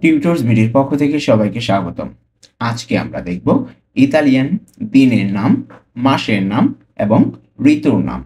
Tutors ভিডিওর পক্ষ থেকে সবাইকে স্বাগতম। আজকে আমরা দেখব ইতালিয়ান দিনের নাম, মাসের নাম এবং ঋতুর নাম।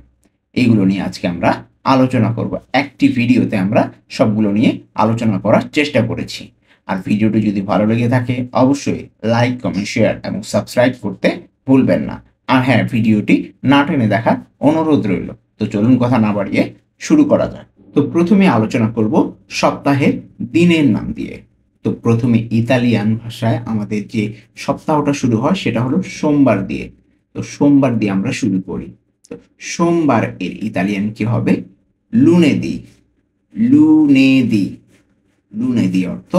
এইগুলো নিয়ে আজকে আমরা আলোচনা করব। একটি ভিডিওতে আমরা সবগুলো নিয়ে আলোচনা করার চেষ্টা করেছি। আর ভিডিওটি যদি ভালো লেগে থাকে অবশ্যই লাইক, কমেন্ট, শেয়ার এবং সাবস্ক্রাইব করতে ভুলবেন না। আর হ্যাঁ, ভিডিওটি না টেনে দেখার অনুরোধ রইল। তো চলুন কথা না বাড়িয়ে শুরু করা যাক। তো প্রথমে আলোচনা করব সপ্তাহের দিনের নাম দিয়ে। তো প্রথমে ইতালিয়ান ভাষায় আমাদের যে সপ্তাহটা শুরু হয় সেটা হলো সোমবার দিয়ে। তো সোমবার দিয়ে আমরা শুরু করি। তো সোমবার এর ইতালিয়ান কি হবে? লুনেদি। লুনেদি। লুনেদি অর্থ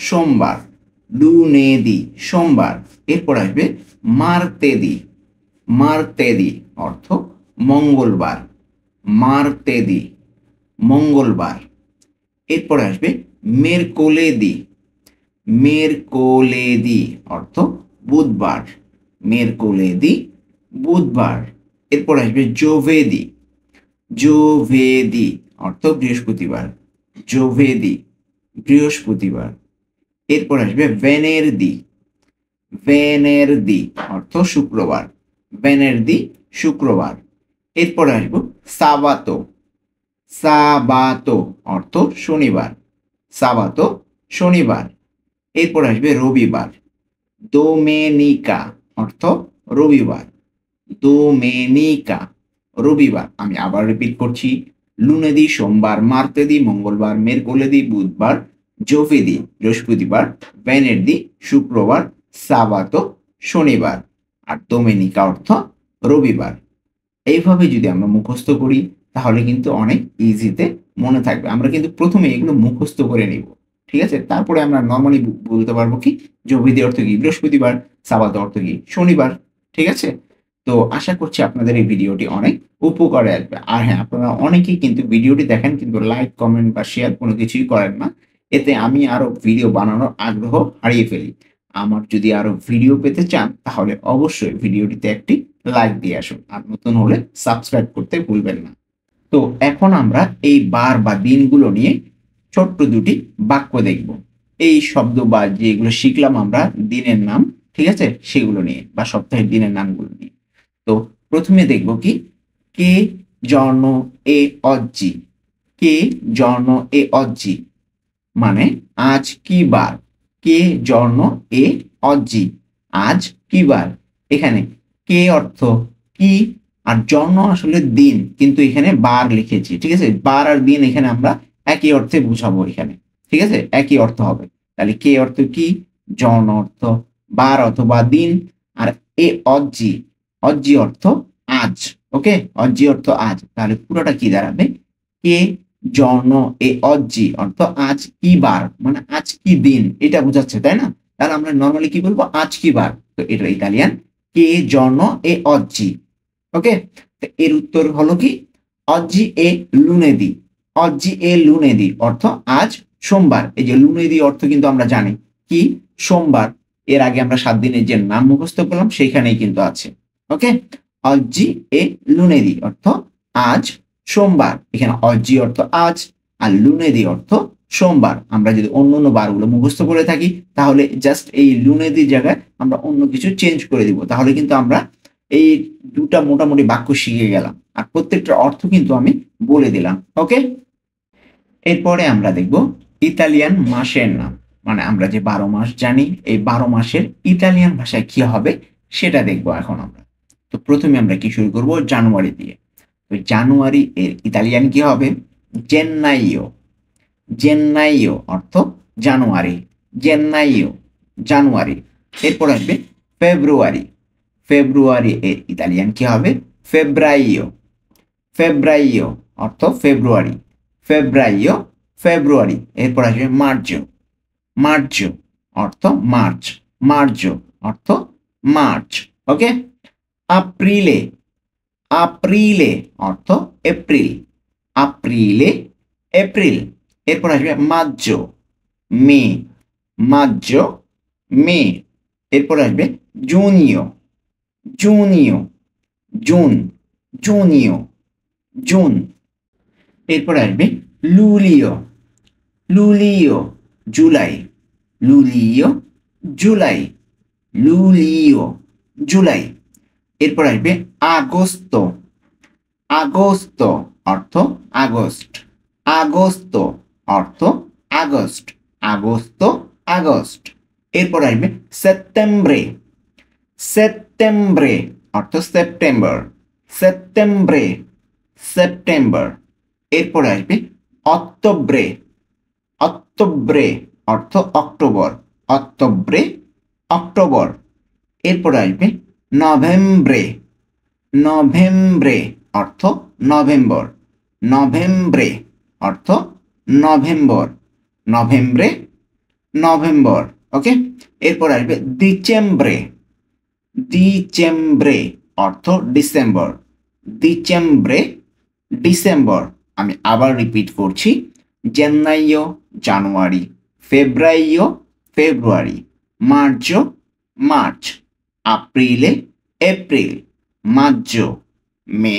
সোমবার। লুনেদি সোমবার। এরপর আসবে মার্তেদি। মার্তেদি অর্থ মঙ্গলবার। মার্তেদি মঙ্গলবার। এরপর আসবে মেরকোলেদি। মেরকোলেদি অর্থ বুধবার। মেরকোলেদি বুধবার। এরপর আসবে জোভেদি। জোভেদি অর্থ বৃহস্পতিবার। জোভেদি বৃহস্পতিবার। এরপর আসবে ভেনেরদি। ভেনেরদি অর্থ শুক্রবার। ভেনেরদি শুক্রবার। এরপর আসবো সাবাতো। সাবাতো অর্থ শনিবার। সাবাতো শনিবার। এরপর আসবে রবিবার। দোমেনিকা অর্থ রবিবার। দোমেনিকা রবিবার। আমি আবার রিপিট করছি। লুনেদি সোমবার, মার্তেদি মঙ্গলবার, মেরকোলেদি বুধবার, জোভেদি বৃহস্পতিবার, ভেনেরদি শুক্রবার, সাবাতো শনিবার আর দোমেনিকা অর্থ রবিবার। এইভাবে যদি আমরা মুখস্থ করি তাহলে কিন্তু অনেক ইজিতে মনে থাকবে। আমরা কিন্তু প্রথমে এগুলো মুখস্থ করে নিব, ঠিক আছে? তারপরে আমরা নর্মালি বলতে পারবো কি জোভেদি অর্থ কি বৃহস্পতিবার, সাবাতো অর্থ কি শনিবার, ঠিক আছে? তো আশা করছি আপনাদের এই ভিডিওটি অনেক উপকারে আসবে। আর হ্যাঁ, আপনারা অনেকেই কিন্তু ভিডিওটি দেখেন কিন্তু লাইক, কমেন্ট বা শেয়ার কোনো কিছুই করেন না। এতে আমি আরো ভিডিও বানানোর আগ্রহ হারিয়ে ফেলি। আমার যদি আরো ভিডিও পেতে চান তাহলে অবশ্যই ভিডিওটিতে একটি লাইক দিয়ে আসুন। আর নতুন হলে সাবস্ক্রাইব করতে ভুলবেন না। তো এখন আমরা এই বার বা দিনগুলো নিয়ে ছোট্ট দুটি বাক্য দেখব। এই শব্দ বা যেগুলো শিখলাম আমরা দিনের নাম, ঠিক আছে, সেগুলো নিয়ে বা সপ্তাহের দিনের নামগুলো নিয়ে। তো প্রথমে দেখব কি কে জর্ণ এ অজ্জি। কে জর্ণ এ অজ্জি মানে আজ কি বার। কে জর্ণ এ অজ্জি আজ কি বার। এখানে কে অর্থ কি আর জন্ম আসলে দিন, কিন্তু এখানে বার লিখেছি, ঠিক আছে? বার আর দিন এখানে আমরা একই অর্থে বুঝাবো এখানে, ঠিক আছে? একই অর্থ হবে। তাহলে কে অর্থ কি, জন অর্থ বার অথবা দিন, আর এ অজ্জি, অজ্জি অর্থ আজ। ওকে, অজ্জি অর্থ আজ। তাহলে পুরোটা কি দাঁড়াবে? কে জন এ অজ্জি অর্থ আজ কি বার, মানে আজ কি দিন, এটা বোঝাচ্ছে, তাই না? তাহলে আমরা নর্মালি কি বলবো? আজ কি বার। তো এটা ইতালিয়ান কে জন এ অজ্জি। ওকে, এর উত্তর হলো কি অজ্জি এ লুনেদি। অজ্জি এ লুনেদি অর্থ আজ সোমবার। এই যে লুনেদি অর্থ কিন্তু আমরা জানি কি সোমবার। এর আগে আমরা 7 দিনের যে নাম মুখস্থ করলাম সেইখানেই কিন্তু আছে। ওকে, অজ্জি এ লুনেদি অর্থ আজ সোমবার। এখানে অজ্জি অর্থ আজ আর লুনেদি অর্থ সোমবার। আমরা যদি অন্য অন্য বারগুলো মুখস্থ করে থাকি তাহলে জাস্ট এই লুনেদির জায়গায় আমরা অন্য কিছু চেঞ্জ করে দিব, তাহলে কিন্তু আমরা এই দুটা মোটামুটি বাক্য শিখে গেলাম। আর প্রত্যেকটার অর্থ কিন্তু আমি বলে দিলাম। ওকে, এরপরে আমরা দেখব ইতালিয়ান মাসের নাম। মানে আমরা যে 12 মাস জানি, এই 12 মাসের ইতালিয়ান ভাষায় কি হবে সেটা দেখব এখন আমরা। তো প্রথমে আমরা কি শুরু করব? জানুয়ারি দিয়ে। তো জানুয়ারি এর ইতালিয়ান কি হবে? জেন্নাইও। জেন্নাইও অর্থ জানুয়ারি। জেন্নাইও জানুয়ারি। এরপর আসবে ফেব্রুয়ারি। ফেব্রুয়ারি এর ইতালিয়ান কি হবে? ফেব্রাইও। ফেব্রাইও অর্থ ফেব্রুয়ারি। ফেব্রাইও ফেব্রুয়ারি। এরপর আসবে মার্চো। মার্চো অর্থ মার্চ। মার্চো অর্থ মার্চ। ওকে, আপ্রিলে। আপ্রিলে অর্থ এপ্রিল। আপ্রিলে এপ্রিল। এরপর আসবে মার্চো। মে। মার্চো মে। এরপর আসবে জুনিও। জুনিও জুন। জুনিও জুন। এরপর আসবে লুলিও। লুলিও জুলাই। লুলিও, জুলাই, লুলিও, জুলাই। এরপর আসবে আগস্ট, আগস্ট অর্থ আগস্ট, আগস্ট অর্থ আগস্ট, আগস্ট, আগস্ট। এরপর আসবে সেপ্টেম্বরে, সেপ্টেম্বরে অর্থ সেপ্টেম্বর, সেপ্টেম্বরে, সেপ্টেম্বর। এরপর আসবে অক্টোবরে, অক্টোবরে অর্থ অক্টোবর, অক্টোবরে, অক্টোবর। এরপর আসবে নভেম্বরে, নভেম্বরে অর্থ নভেম্বর, নভেম্বরে অর্থ নভেম্বর, নভেম্বরে, নভেম্বর। ওকে, এরপর আসবে ডিসেম্বরে, ডিসেম্বরে অর্থ ডিসেম্বর, ডিসেম্বরে, ডিসেম্বর। আমি আবার রিপিট করছি, জেনাইও জানুয়ারি, ফেব্রুয়ারিও ফেব্রুয়ারি, মার্চও মার্চ, aprile এপ্রিল, maggio মে,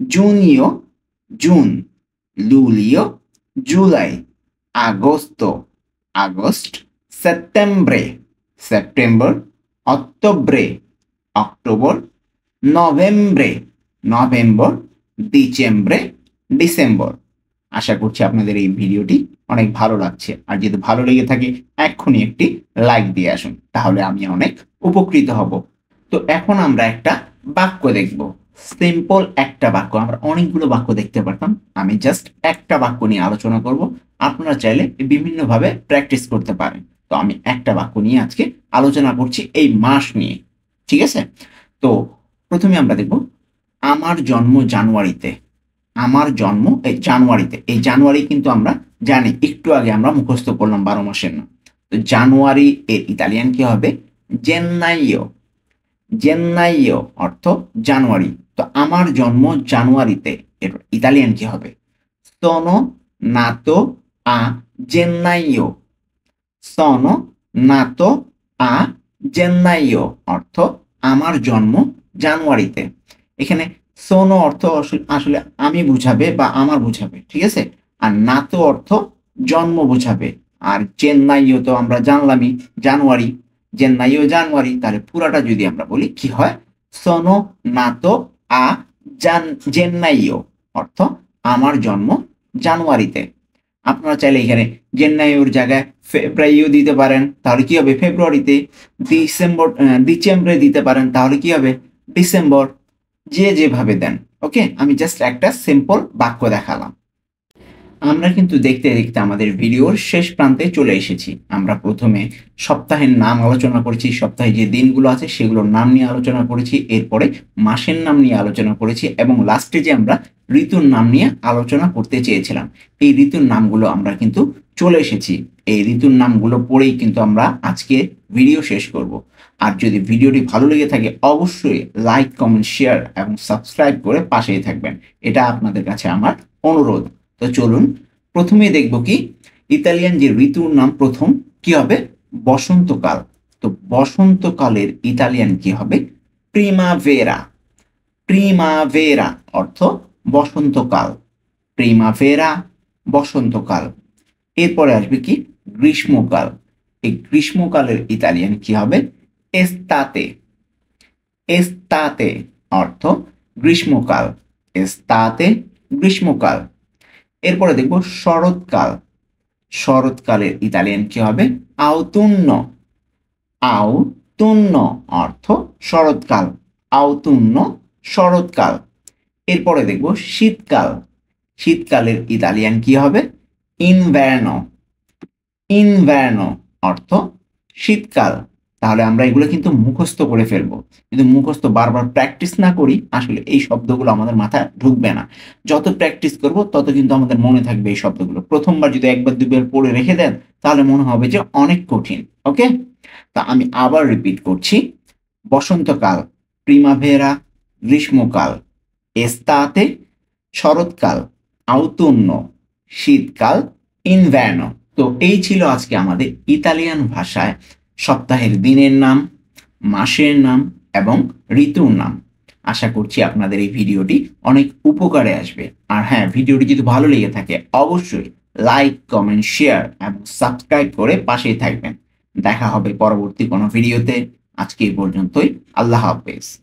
জুনিও জুন, লুলিও জুলাই, আগস্টো আগস্ট, সেপ্টেম্বরে সেপ্টেম্বর, অক্টোবরে অক্টোবর, নভেম্বরে নভেম্বর, ডিসেম্বরে ডিসেম্বর। আশা করছি আপনাদের এই ভিডিওটি অনেক ভালো লাগছে। আর যদি ভালো লেগে থাকে এক্ষুনি একটি লাইক দিয়ে আসুন, তাহলে আমি অনেক উপকৃত হব। তো এখন আমরা একটা বাক্য দেখব, সিম্পল একটা বাক্য। আমরা অনেকগুলো বাক্য দেখতে পারতাম, আমি জাস্ট একটা বাক্য নিয়ে আলোচনা করব। আপনারা চাইলে বিভিন্নভাবে প্র্যাকটিস করতে পারেন। তো আমি একটা বাক্য নিয়ে আজকে আলোচনা করছি এই মাস নিয়ে, ঠিক আছে? তো প্রথমে আমরা দেখব, আমার জন্ম জানুয়ারিতে, আমার জন্ম এই জানুয়ারিতে। এই জানুয়ারি কিন্তু আমরা জানি, একটু আগে আমরা মুখস্থ করলাম 12 মাসের নাম। তো জানুয়ারি এর ইতালিয়ান কি হবে? জেন্নাইও, জেন্নাইও অর্থ জানুয়ারি। তো আমার জন্ম জানুয়ারিতে, এর ইতালিয়ান কি হবে? sono nato a gennaio, sono nato a gennaio অর্থ আমার জন্ম জানুয়ারিতে। এখানে সোনো অর্থ আসলে আমি বুঝাবে বা আমার বুঝাবে, ঠিক আছে? আর নাতো অর্থ জন্ম বুঝাবে। আর চেন্নাইও তো আমরা জানলামই জানুয়ারি, চেন্নাইও জানুয়ারি। তাহলে পুরাটা যদি আমরা বলি কি হয়? সোনো নাতো আ জেন্নাইও অর্থ আমার জন্ম জানুয়ারিতে। আপনারা চাইলে এখানে জেন্নাইওর জায়গায় ফেব্রুয়ারিও দিতে পারেন, তাহলে কি হবে? ফেব্রুয়ারিতে। ডিসেম্বরে দিতে পারেন, তাহলে কি হবে? ডিসেম্বর। যে যেভাবে দেন। ওকে, আমি জাস্ট একটা সিম্পল বাক্য দেখালাম। আমরা কিন্তু দেখতে দেখতে আমাদের ভিডিওর শেষ প্রান্তে চলে এসেছি। আমরা প্রথমে সপ্তাহের নাম আলোচনা করেছি, সপ্তাহে যে দিনগুলো আছে সেগুলোর নাম নিয়ে আলোচনা করেছি, এরপরে মাসের নাম নিয়ে আলোচনা করেছি, এবং লাস্টে যে আমরা ঋতুর নাম নিয়ে আলোচনা করতে চেয়েছিলাম, এই ঋতুর নামগুলো আমরা কিন্তু চলে এসেছি। এই ঋতুর নামগুলো পড়েই কিন্তু আমরা আজকে ভিডিও শেষ করব। আর যদি ভিডিওটি ভালো লেগে থাকে অবশ্যই লাইক, কমেন্ট, শেয়ার এবং সাবস্ক্রাইব করে পাশেই থাকবেন, এটা আপনাদের কাছে আমার অনুরোধ। তো চলুন প্রথমে দেখব কি ইতালিয়ান যে ঋতুর নাম প্রথম কি হবে? বসন্তকাল। তো বসন্তকালের ইতালিয়ান কি হবে? প্রিমাভেরা, প্রিমাভেরা অর্থ বসন্তকাল, প্রিমাভেরা বসন্তকাল। এরপরে আসবে কি গ্রীষ্মকাল। এই গ্রীষ্মকালের ইতালিয়ান কি হবে? এস্তাতে, এস্তাতে অর্থ গ্রীষ্মকাল, এস্তাতে গ্রীষ্মকাল। এরপরে দেখব শরৎকাল। শরৎকালের ইতালিয়ান কি হবে? আউতুন্ন, আউতুন্ন অর্থ শরৎকাল, আউতুন্ন শরৎকাল। এরপরে দেখব শীতকাল। শীতকালের ইতালিয়ান কি হবে? ইনভার্নো, ইনভার্নো অর্থ শীতকাল। তাহলে আমরা এগুলো কিন্তু মুখস্থ করে ফেলবো, কিন্তু মুখস্থ বারবার প্র্যাকটিস না করি আসলে এই শব্দগুলো আমাদের মাথায় ঢুকবে না। যত প্র্যাকটিস করব তত কিন্তু আমাদের মনে থাকবে এই শব্দগুলো। প্রথমবার যদি একবার দুবার পড়ে রেখে দেন তাহলে মনে হবে যে অনেক কঠিন। ওকে, তা আমি আবার রিপিট করছি, বসন্তকাল প্রিমাভেরা, গ্রীষ্মকাল এস্তাতে, শরৎকাল আউতুন্ন, শীতকাল ইনভার্নো। তো এই ছিল আজকে আমাদের ইতালিয়ান ভাষায় সপ্তাহের দিনের নাম, মাসের নাম এবং ঋতুর নাম। আশা করছি আপনাদের এই ভিডিওটি অনেক উপকারে আসবে। আর হ্যাঁ, ভিডিওটি যদি ভালো লেগে থাকে অবশ্যই লাইক, কমেন্ট, শেয়ার এবং সাবস্ক্রাইব করে পাশেই থাকবেন। দেখা হবে পরবর্তী কোনো ভিডিওতে। আজকে এই পর্যন্তই। আল্লাহ হাফেজ।